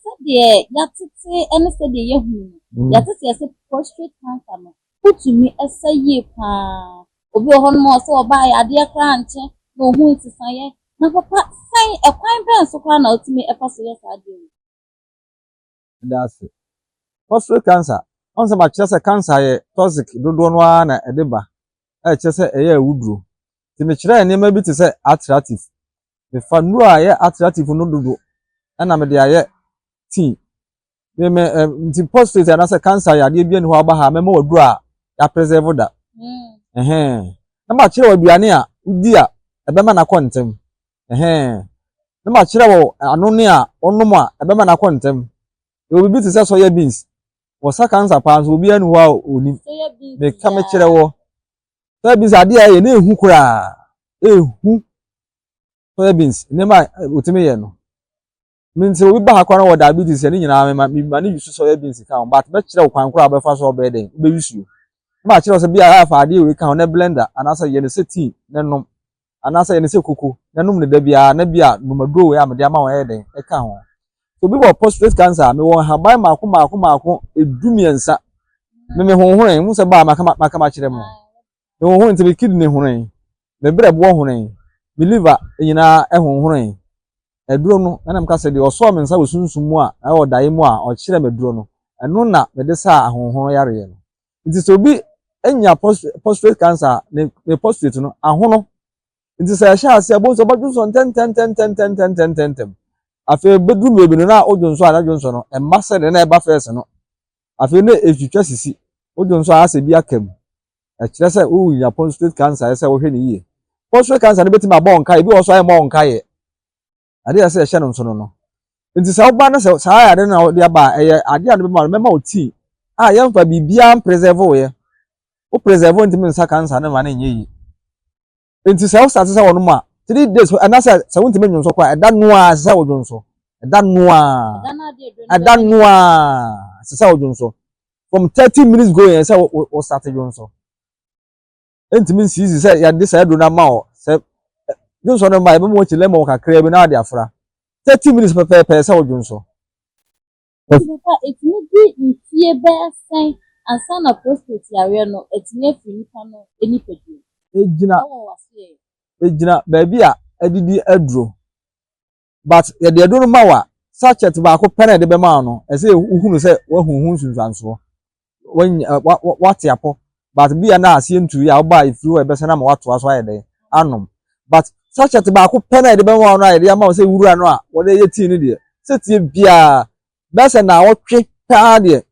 said yatete and said the yahu. Yatete as a prostrate cancer. Put to me a say ye pa. Obi ohon mo so buy a dear cranch. No who is say. Na papa say a quine pen so crown out to me a pass yes I do. That's it. Prostate cancer. On some just a cancer, toxic, do one a deba. Just a woodrow. The mature name maybe to say attractive. The fanua attractive no do. And I'm a dear tea. The prostate and as a cancer, ya dear bien who abaha memo bra, ya preserve that. No much will be near, dear, a bemana quantum. No much anonia, or no more, a bemana quantum. You will be to say soya beans. Was a cancer pass will be and wow, they come a chair. Soya beans are dear, a new hookra. Who soya beans, never with me. Means we back on diabetes and money use soya beans account, but much of one crab of us or bedding, baby you. Much was a beer half idea we count a blender and answer yen city, then no, and answer yen cuckoo, then no, the beer, nebia, no more grow, I'm a diamond heading, a count. So people prostate cancer, me won't have by Marco, a dumiansa. Me home, who's a bar, Macamachemo. No one to be kidney horning. The bread warning. Believer in a home. A drono, and I'm casting your swarmings, I will soon some more, or die more, or chile a drono, and no not the desa home area. It is to be any prostate cancer, the prostate, a hono. It is a shall say about on 10. I feel bedroom will be now Ojonso Johnson and master and ever first. I feel if you just see Ojonso as a beer came. A chesa who in prostate cancer, I say, okay, prostate cancer, a bit my bone, Kai, be also a monk. I dare say Shannon Sono. It is our banner, so I don't know thereby. I didn't remember tea. I am for be beyond preserve. O preserve intimate cancer and money ye. It is self-satisfied on ma. 3 days, and I said, 70 million so quiet. That noir, Sao Johnson. That noir. That noir, Sao Johnson. From 30 minutes going, and so was started Johnson. Intimate season said, yeah, this I do not know. Said Johnson and my mom to lemon can crave in Adiafra. 30 minutes per Sao Johnson. It may be in fear bear sign and son of prostate area no, it's near Filipano, any petty. Ejina baby a edidi adro but ye de do mawa sachet ba ko pene de be ma no e say uhunu say wahunhun sunsanso when what yapo but bia na ase ntu ya oba ifru e be se na ma wato aso ayede anom but sachet ba ko pene de be ma no ayede ma say wuru ano a wo de ye tii ni de se tie bia be se na wotwe pa de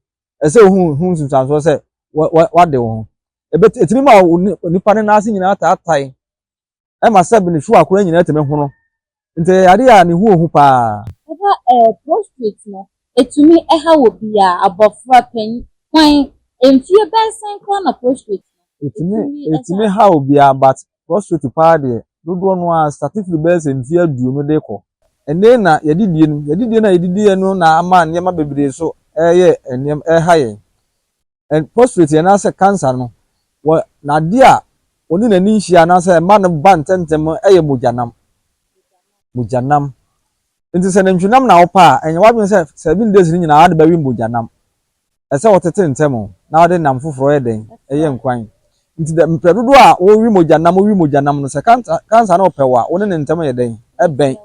e say uhunhun sunsanso say what de wo e be etimi ma nipa ne na ase nyina atai Emma said, "Been sure I couldn't let me hono." Inte ade ni hu pa. Prostrate no. It to me how will be above pen. Why in fear bear sign crown a prostrate. It me how be but prostrate pa de do no statistically bears in fear do no de ko. And then na yedidie no na ama nyema bebre so enyem high. And prostrate na say cancer no. Wa na dia oni na ni hia na say man ban tentem mujanam nti se nantwinam na opa enye wadwen say 7 days ni nyina ade ba wi mujanam ese wotete ntem na ade nam foforo eden eye nkwan nti de mpedodo a wo wi mujanam no se cancer na opewa woni ne ntem yeden eben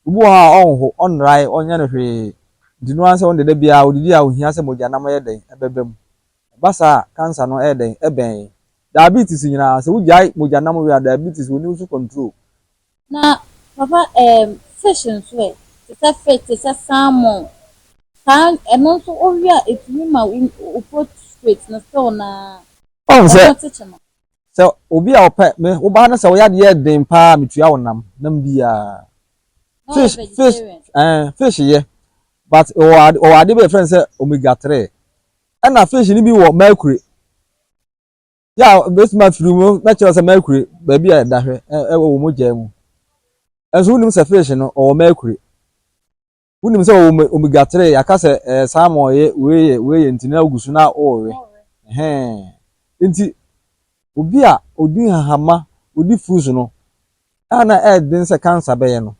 ubu ha onho onrai onya no hwe dinu anse won de bia odidi a ohia se mujanam yeden ebebem basa cancer no eden eben diabetes nyina se wujai mujanam wi diabetes woni usu control na papa fish nso e se fish se salmon kan eno nso ohia etumi ma o prostrate na so na so obi a ope me wo ba na se wo ya de den pa metua wonam nam bia fish ye but o ade be friend say omega 3 and fish ni bi wo mercury ya best ma firu na chere say mercury ba bia da hwe wo moja mu enso unim se fish no o mercury unim se omega 3 yakase salmon ye we ntina agusu na owe nti obi a odi hahama odi fruits no ana den se cancer be ye no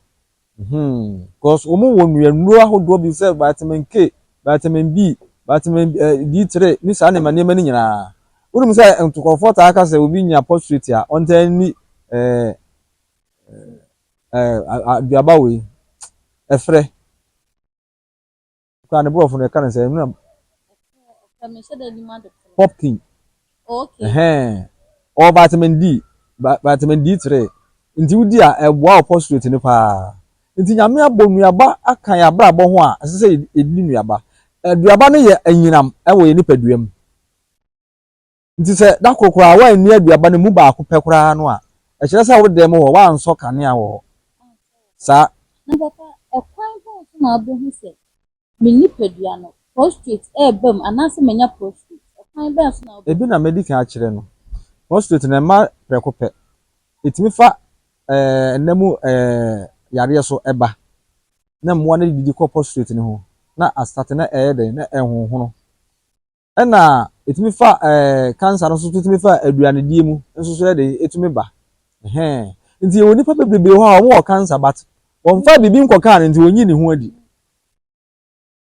Because omo wo nnuanuru ahodo bi say vitamin K, vitamin B, vitamin D3 ni sa na ma nema ni nyina. Wonu say entokofo ta aka say obi nya prostrate a onta ni aduaba we efre. Kwa ne brofo ne kan say no pumpkin. Okay. Or vitamin D, vitamin D3. Nti wudi a eboa prostrate ni pa. Nti nyame abɔ nuaba aka ya bra bɔ ho a asese edi nuaba. Aduaba no ye anyinam ewo ye nipaduam. Nti se da kokora wa eni aduaba no mu ba akopɛ kora no a e kire se wo dem ho wa anso kanea wo. Sa Na papa ekwan ho so na obehu se me nipadua no prostrate bam anase menya prostrate. Ekwan be so na ebi na medical akire no. Prostrate na ma prekopɛ. Etimi fa nnamu yare so eba. Na mmoa na didi kɔ prostrate ne ho. Na astate na den na ehonhono. Na etimi fa cancer no so etimi fa aduane die mu nso so de etimi ba. Nti woni pa bebrebe ho a wo cancer but won fa bibi nkoka na nti wonyi ne ho adi.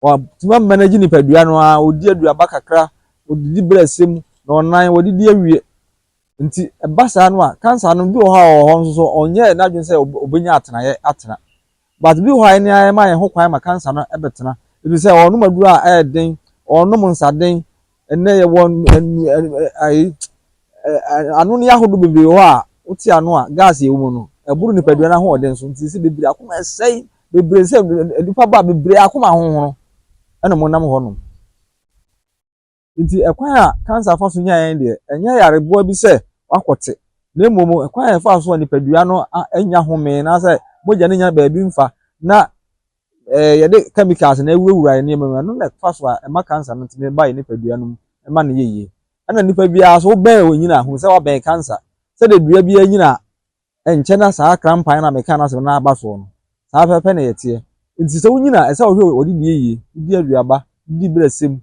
Wa tuma manage ni padua no a odi aduaba kakra, odidi brasem na onan odidi awie. Nti ebasa no a cancer no bi ho a ho nso so onye na dwen say obenya atena. But bi ho ani aye ma ye ho kwan ma cancer no ebetena. Ebi say onu maduru a den, onu nsaden, enne ye won ai anu ne ahodo bebre ho a uti anu a gas ye wo no eburu ni padua na ho den so nti si bebre akoma esai bebre se edipa ba bebre akoma ho ena mo nam ho no. Nti ekwan a cancer fa so nya yen de enya yareboa bi se wakote na emomo ekwan a fa so ni padua no enya home na se moja ne nya ba bi mfa na ye de chemicals na ewuwura ne emema no na fa so a ema cancer no ntime ba ye ni padua no ema ne yeye ana nipa bia so ben onyina hu se wa ben cancer se de dua bia nyina enche na saa krampan na meka na se na aba so no saa pepe na yete nti se wonyina ese wo hwe odidi yeye di aduaba di brasem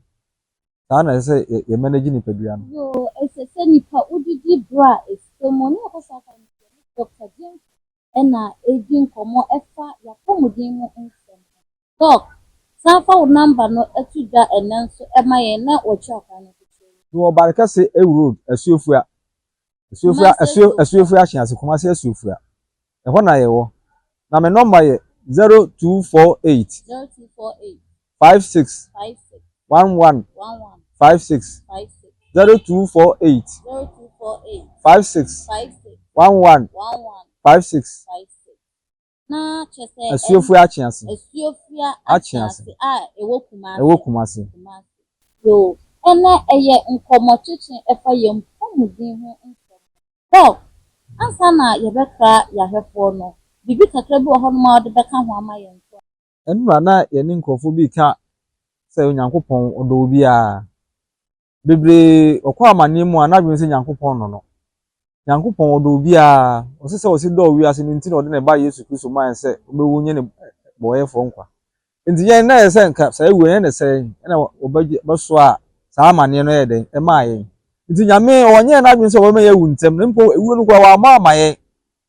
saa na se ye manage nipa bia no yo ese nipa udidi bra esemo ni akosa kan Dr. Gyamfi na edi nkomo efa yakomudin mu nsem. Doc, safa wo number no etuda enenso ema ye na ochi akan no kiche. no barka se road asuofua ahia se kuma se asuofua e ho na ye wo na me number ye 0248 56 11 56 0248 56 11 56 Na chese asuofua ahia se ewo kumase yo ene eye nkomo chichi efa ye mpomudin ho nsem. Doc, ansa na yebeka yahwefo no bibi kakra bi wo ho no ma de beka ho ama ye nso. enura na ye ni nkofo bi ka se onyankopon odo bi a bebre okwa amane mu a na dwen se nyankopon no nyankopon odo bi a osese osi do wi ase nti na ode na ba Yesu Kristo man se obewunye ne boyefo nkwa nti yen na ye se nka sa ewe ne se na obaje baso a sa amane no ye den e ma ye nti nyame onye na dwen se wo ma ye wuntem ne mpo ewu no kwa wa ma amaye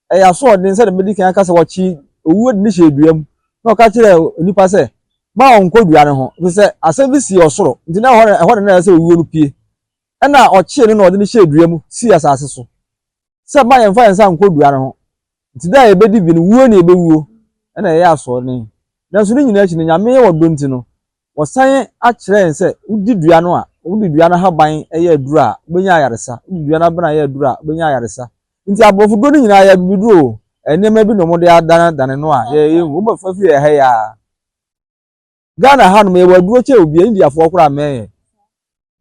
e ya so den se de medikan aka se wo chi owu de ni hyeduam na ka kire nipa se ma onko dua ne ho se asem bi si osoro nti na ho na se owu no pie na ochie ne na ode ni hyeduam si asase so se ma ye mfa yensa onko dua ne ho nti da ye bedi bi no wuo na ebewuo na ye aso ne nanso ni nyina achi ne nyame wo donti no wo san a kire se udi dua no a udi dua na haban eye aduru a benya ayaresa udi dua na bana ye aduru a benya ayaresa nti abofo do ni nyina ya biduro enema bi no mo de adana no a ye wo ma fa fi ye ha ya Ghana ha no me waduro che obi India fo kora me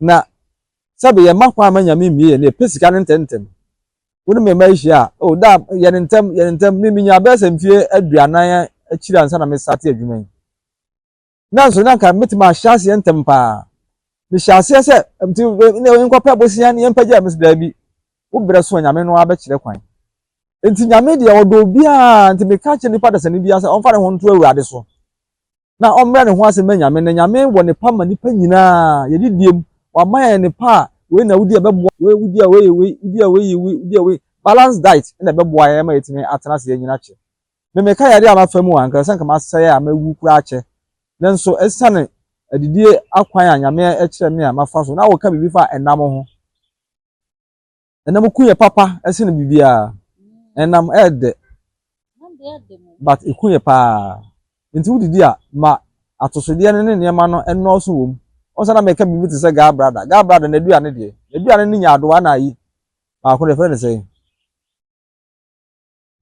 na sabe ye makwa amanya mimie ne pesika ne ntentem woni me mai a o da ye nentem miminya be semfie aduanan akira nsa na me sate adwuma nanso na ka metima hyase ntem pa me hyase se mti ne nkopɛ bosia ne mpagia mesda bi wo brɛ so nyame no abɛkyerɛ kwan enti nyame de odo bia nti me ka kye nipa da sane bia se onfa ne ho nto awurade so na omra ne ho asem nyame ne nyame wɔ ne pa ma nipa nyina ye didiem wa maye ne pa we na wudi ebebo we wudi a we balance diet na ebebo aye ma yetime atena se nyina kye me meka yare amafa mu anka sanka masɛe a mawu kura akyɛ nanso esane adidie akwan anyame ɛkyerɛ me a mafa so na wo ka bibi fa enam ho enam kuye papa esene bibia enam ɛde but ekuye pa nti wudidi a ma atosode ne nneɛma no ɛnɔso wom onsa na meka bibi te sɛ ga brother na aduane de aduane ne nyaadoa na ayi ba ko de fɛ ne sɛ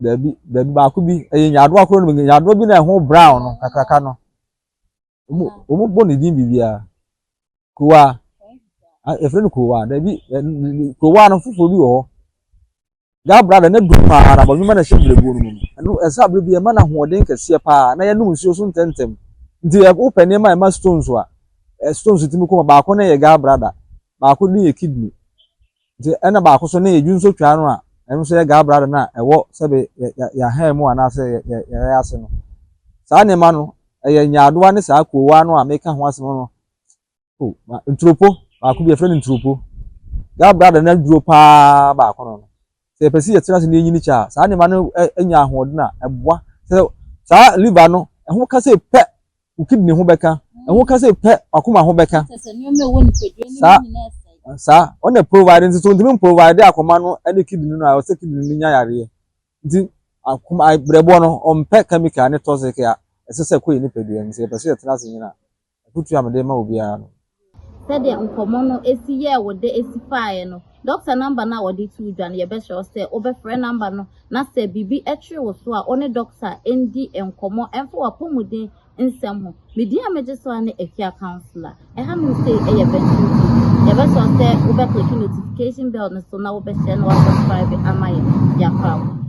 dabi ba ko bi ɛyɛ nyaadoa ko no nyaadoa bi na ɛho brown no kakraka no omu bɔ ne din bibia kowa efre no kowa dabi kowa no fofo bi wɔ hɔ ga brother na du pa na bɔ nwuma na hyɛ blebu no mu no ɛsa blebu yɛ ma na hoɔden kɛseɛ pa na yɛ num nsuo so ntɛntɛm nti wo pɛ ne ma stones a stones timi ko ba ko na yɛ ga brother ba ko ne yɛ kidney nti ɛna ba ko so ne yɛ dwunso twa no a ɛno so yɛ ga brother na ɛwɔ sɛbe ya ha mu ana sɛ yɛ ase no saa ne ma no ɛyɛ nyaadoa ne saa kowa no a meka ho asem no ntropo ba ko bi efre ne ntropo ga brother na duro pa ba ko no sɛ pɛsi yɛ tena se ne nyini cha saa ne ma no anya ahoɔden na ɛboa sɛ saa liver no ɛho ka sɛ pɛ kidney ho bɛka ɛho ka sɛ pɛ akoma ho bɛka saa on provide nti so ntimi provide akoma no ɛne kidney no a ɔsɛ kidney no nya yare nti akoma brɛbɔ no ɔmpɛ chemical ne toxic a ɛsɛ sɛ kɔ yɛ nipadua nti pɛsi yɛ tena se nyina akutu amede ma obiara no sɛdeɛ nkɔmmɔ no esi yɛ wɔde esi faeɛ no doctor number na wɔde tu dwa no yɛbɛhyɛ sɛ wobɛfrɛ number no na sɛ bibi ɛtwe wo so a ɔne doctor endi nkɔmmɔ ɛmfa wapɔmuden nsɛm ho medi a megye so a ne afia counselor ɛha no sɛ ɛyɛ bɛnti yɛbɛhyɛ sɛ wobɛclick notification bell no so na wobɛhyɛ no wasubscribe ama yɛ yɛafa